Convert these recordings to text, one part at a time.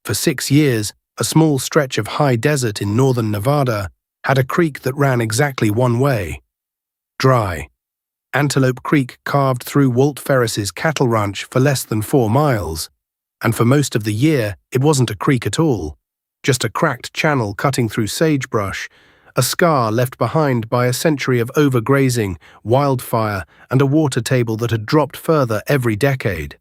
For 6 years, a small stretch of high desert in northern Nevada had a creek that ran exactly one way: dry. Antelope Creek carved through Walt Ferris's cattle ranch for less than 4 miles, and for most of the year it wasn't a creek at all, just a cracked channel cutting through sagebrush, a scar left behind by a century of overgrazing, wildfire, and a water table that had dropped further every decade.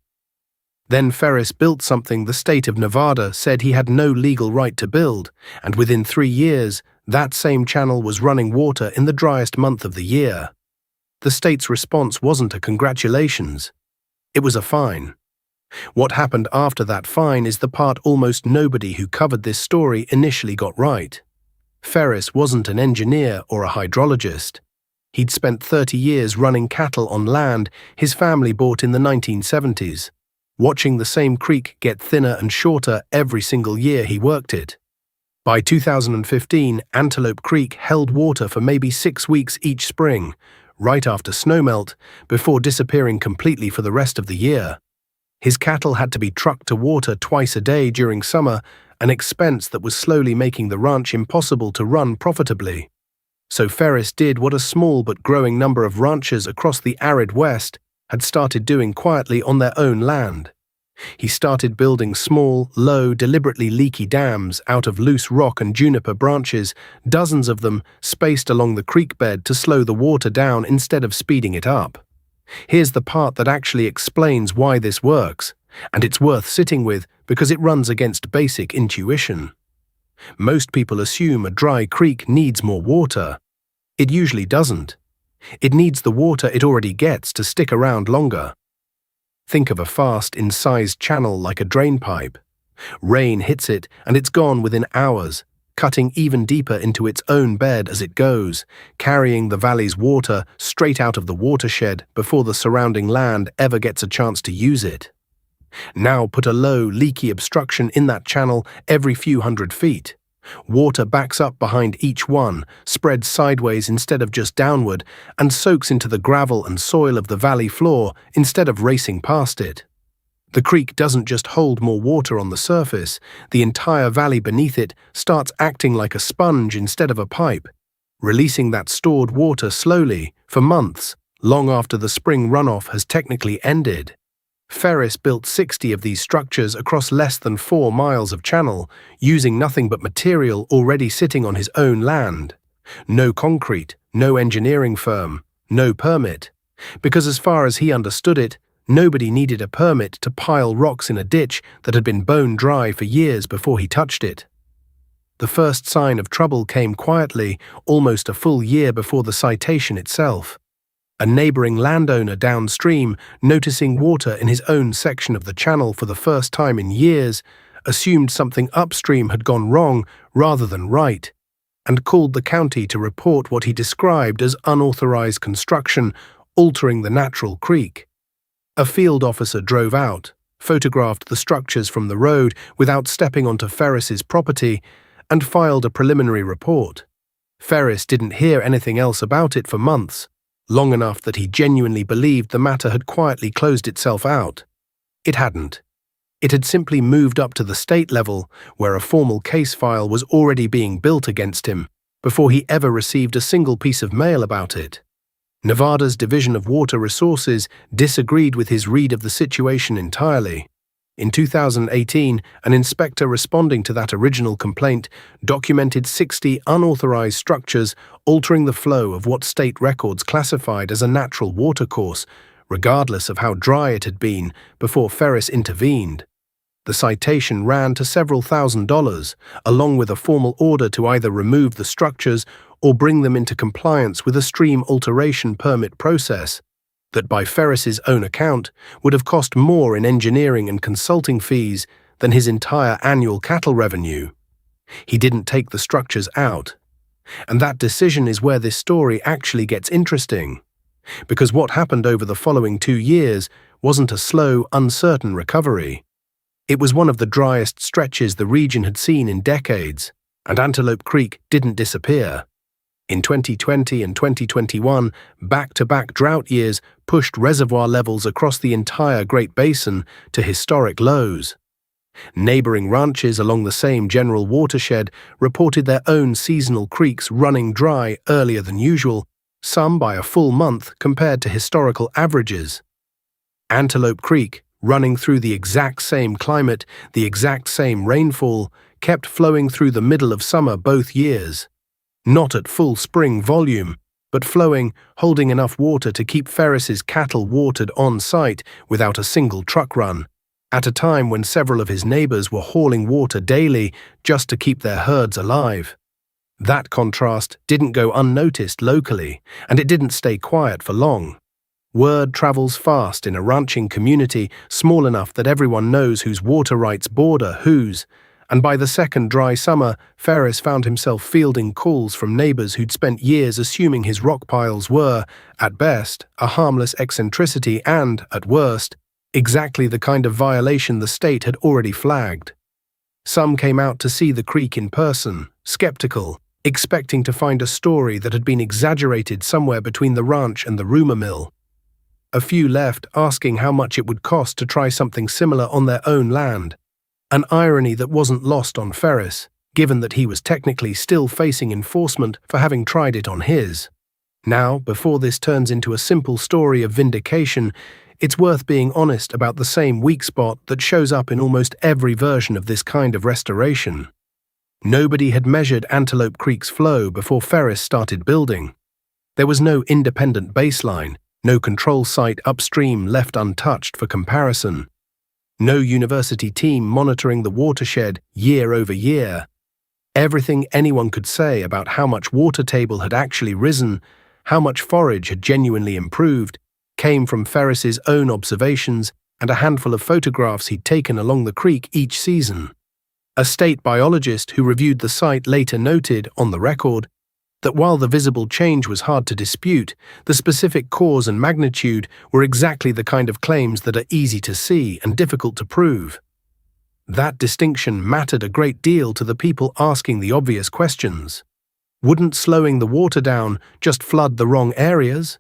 Then Ferris built something the state of Nevada said he had no legal right to build, and within 3 years, that same channel was running water in the driest month of the year. The state's response wasn't a congratulations. It was a fine. What happened after that fine is the part almost nobody who covered this story initially got right. Ferris wasn't an engineer or a hydrologist. He'd spent 30 years running cattle on land his family bought in the 1970s, watching the same creek get thinner and shorter every single year he worked it. By 2015, Antelope Creek held water for maybe 6 weeks each spring, right after snowmelt, before disappearing completely for the rest of the year. His cattle had to be trucked to water twice a day during summer, an expense that was slowly making the ranch impossible to run profitably. So Ferris did what a small but growing number of ranchers across the arid West had started doing quietly on their own land. He started building small, low, deliberately leaky dams out of loose rock and juniper branches, dozens of them spaced along the creek bed to slow the water down instead of speeding it up. Here's the part that actually explains why this works, and it's worth sitting with because it runs against basic intuition. Most people assume a dry creek needs more water. It usually doesn't. It needs the water it already gets to stick around longer. Think of a fast, incised channel like a drain pipe. Rain hits it and it's gone within hours, cutting even deeper into its own bed as it goes, carrying the valley's water straight out of the watershed before the surrounding land ever gets a chance to use it. Now put a low, leaky obstruction in that channel every few hundred feet. Water backs up behind each one, spreads sideways instead of just downward, and soaks into the gravel and soil of the valley floor instead of racing past it. The creek doesn't just hold more water on the surface, the entire valley beneath it starts acting like a sponge instead of a pipe, releasing that stored water slowly, for months, long after the spring runoff has technically ended. Ferris built 60 of these structures across less than 4 miles of channel, using nothing but material already sitting on his own land. No concrete, no engineering firm, no permit. Because as far as he understood it, nobody needed a permit to pile rocks in a ditch that had been bone dry for years before he touched it. The first sign of trouble came quietly, almost a full year before the citation itself. A neighboring landowner downstream, noticing water in his own section of the channel for the first time in years, assumed something upstream had gone wrong rather than right, and called the county to report what he described as unauthorized construction altering the natural creek. A field officer drove out, photographed the structures from the road without stepping onto Ferris's property, and filed a preliminary report. Ferris didn't hear anything else about it for months, long enough that he genuinely believed the matter had quietly closed itself out. It hadn't. It had simply moved up to the state level, where a formal case file was already being built against him, before he ever received a single piece of mail about it. Nevada's Division of Water Resources disagreed with his read of the situation entirely. In 2018, an inspector responding to that original complaint documented 60 unauthorized structures altering the flow of what state records classified as a natural watercourse, regardless of how dry it had been, before Ferris intervened. The citation ran to several $1,000s, along with a formal order to either remove the structures or bring them into compliance with a stream alteration permit process that, by Ferris's own account, would have cost more in engineering and consulting fees than his entire annual cattle revenue. He didn't take the structures out. And that decision is where this story actually gets interesting. Because what happened over the following 2 years wasn't a slow, uncertain recovery. It was one of the driest stretches the region had seen in decades, and Antelope Creek didn't disappear. In 2020 and 2021, back-to-back drought years pushed reservoir levels across the entire Great Basin to historic lows. Neighboring ranches along the same general watershed reported their own seasonal creeks running dry earlier than usual, some by a full month compared to historical averages. Antelope Creek, running through the exact same climate, the exact same rainfall, kept flowing through the middle of summer both years. Not at full spring volume, but flowing, holding enough water to keep Ferris's cattle watered on site without a single truck run, at a time when several of his neighbors were hauling water daily just to keep their herds alive. That contrast didn't go unnoticed locally, and it didn't stay quiet for long. Word travels fast in a ranching community small enough that everyone knows whose water rights border whose, and by the second dry summer, Ferris found himself fielding calls from neighbors who'd spent years assuming his rock piles were, at best, a harmless eccentricity and, at worst, exactly the kind of violation the state had already flagged. Some came out to see the creek in person, skeptical, expecting to find a story that had been exaggerated somewhere between the ranch and the rumor mill. A few left asking how much it would cost to try something similar on their own land, an irony that wasn't lost on Ferris, given that he was technically still facing enforcement for having tried it on his. Now, before this turns into a simple story of vindication, it's worth being honest about the same weak spot that shows up in almost every version of this kind of restoration. Nobody had measured Antelope Creek's flow before Ferris started building. There was no independent baseline, no control site upstream left untouched for comparison. No university team monitoring the watershed year over year. Everything anyone could say about how much water table had actually risen, how much forage had genuinely improved, came from Ferris's own observations and a handful of photographs he'd taken along the creek each season. A state biologist who reviewed the site later noted, on the record, that while the visible change was hard to dispute, the specific cause and magnitude were exactly the kind of claims that are easy to see and difficult to prove. That distinction mattered a great deal to the people asking the obvious questions. Wouldn't slowing the water down just flood the wrong areas?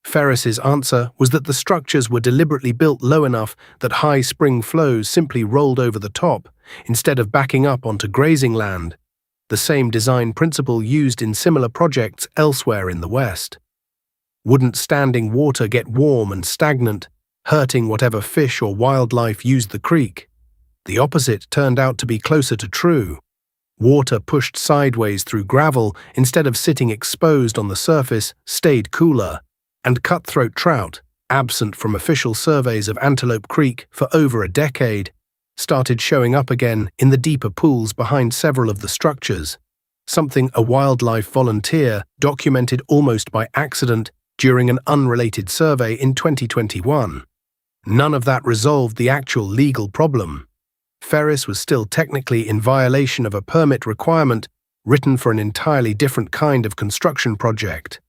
Ferris's answer was that the structures were deliberately built low enough that high spring flows simply rolled over the top, instead of backing up onto grazing land, the same design principle used in similar projects elsewhere in the West. Wouldn't standing water get warm and stagnant, hurting whatever fish or wildlife used the creek? The opposite turned out to be closer to true. Water pushed sideways through gravel instead of sitting exposed on the surface stayed cooler, and cutthroat trout, absent from official surveys of Antelope Creek for over a decade, started showing up again in the deeper pools behind several of the structures, something a wildlife volunteer documented almost by accident during an unrelated survey in 2021. None of that resolved the actual legal problem. Ferris was still technically in violation of a permit requirement written for an entirely different kind of construction project.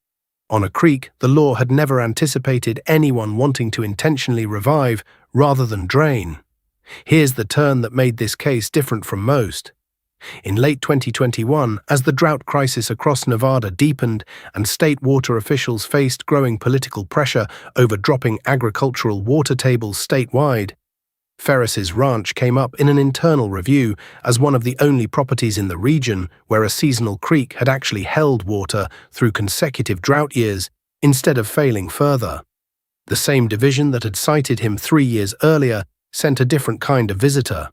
On a creek, the law had never anticipated anyone wanting to intentionally revive rather than drain. Here's the turn that made this case different from most. In late 2021, as the drought crisis across Nevada deepened and state water officials faced growing political pressure over dropping agricultural water tables statewide, Ferris's ranch came up in an internal review as one of the only properties in the region where a seasonal creek had actually held water through consecutive drought years instead of failing further. The same division that had cited him 3 years earlier sent a different kind of visitor.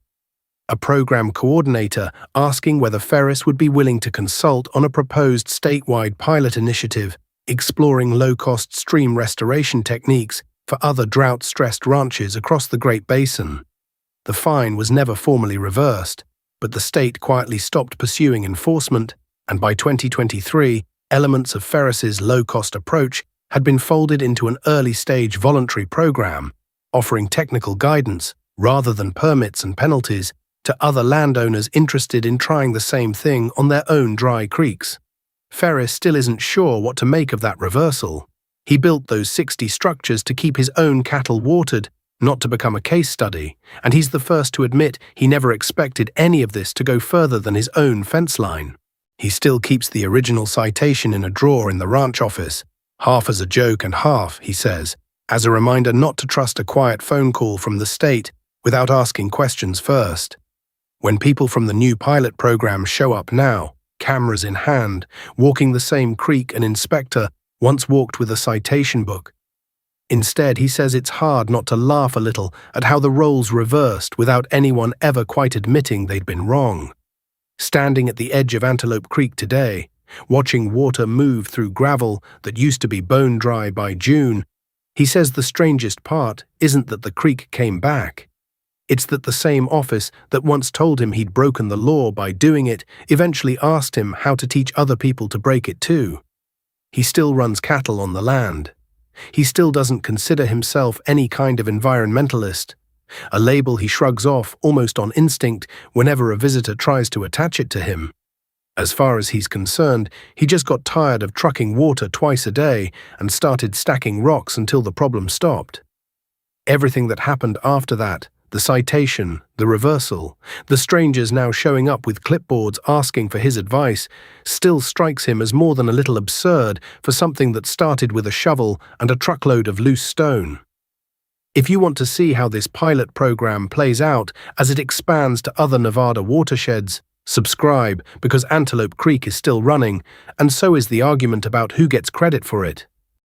A program coordinator asking whether Ferris would be willing to consult on a proposed statewide pilot initiative exploring low-cost stream restoration techniques for other drought-stressed ranches across the Great Basin. The fine was never formally reversed, but the state quietly stopped pursuing enforcement, and by 2023, elements of Ferris's low-cost approach had been folded into an early-stage voluntary program, offering technical guidance, rather than permits and penalties, to other landowners interested in trying the same thing on their own dry creeks. Ferris still isn't sure what to make of that reversal. He built those 60 structures to keep his own cattle watered, not to become a case study, and he's the first to admit he never expected any of this to go further than his own fence line. He still keeps the original citation in a drawer in the ranch office, half as a joke and half, he says, as a reminder not to trust a quiet phone call from the state without asking questions first. When people from the new pilot program show up now, cameras in hand, walking the same creek an inspector once walked with a citation book. Instead, he says it's hard not to laugh a little at how the roles reversed without anyone ever quite admitting they'd been wrong. Standing at the edge of Antelope Creek today, watching water move through gravel that used to be bone dry by June, he says the strangest part isn't that the creek came back. It's that the same office that once told him he'd broken the law by doing it eventually asked him how to teach other people to break it too. He still runs cattle on the land. He still doesn't consider himself any kind of environmentalist, a label he shrugs off almost on instinct whenever a visitor tries to attach it to him. As far as he's concerned, he just got tired of trucking water twice a day and started stacking rocks until the problem stopped. Everything that happened after that, the citation, the reversal, the strangers now showing up with clipboards asking for his advice, still strikes him as more than a little absurd for something that started with a shovel and a truckload of loose stone. If you want to see how this pilot program plays out as it expands to other Nevada watersheds, subscribe because Antelope Creek is still running, and so is the argument about who gets credit for it.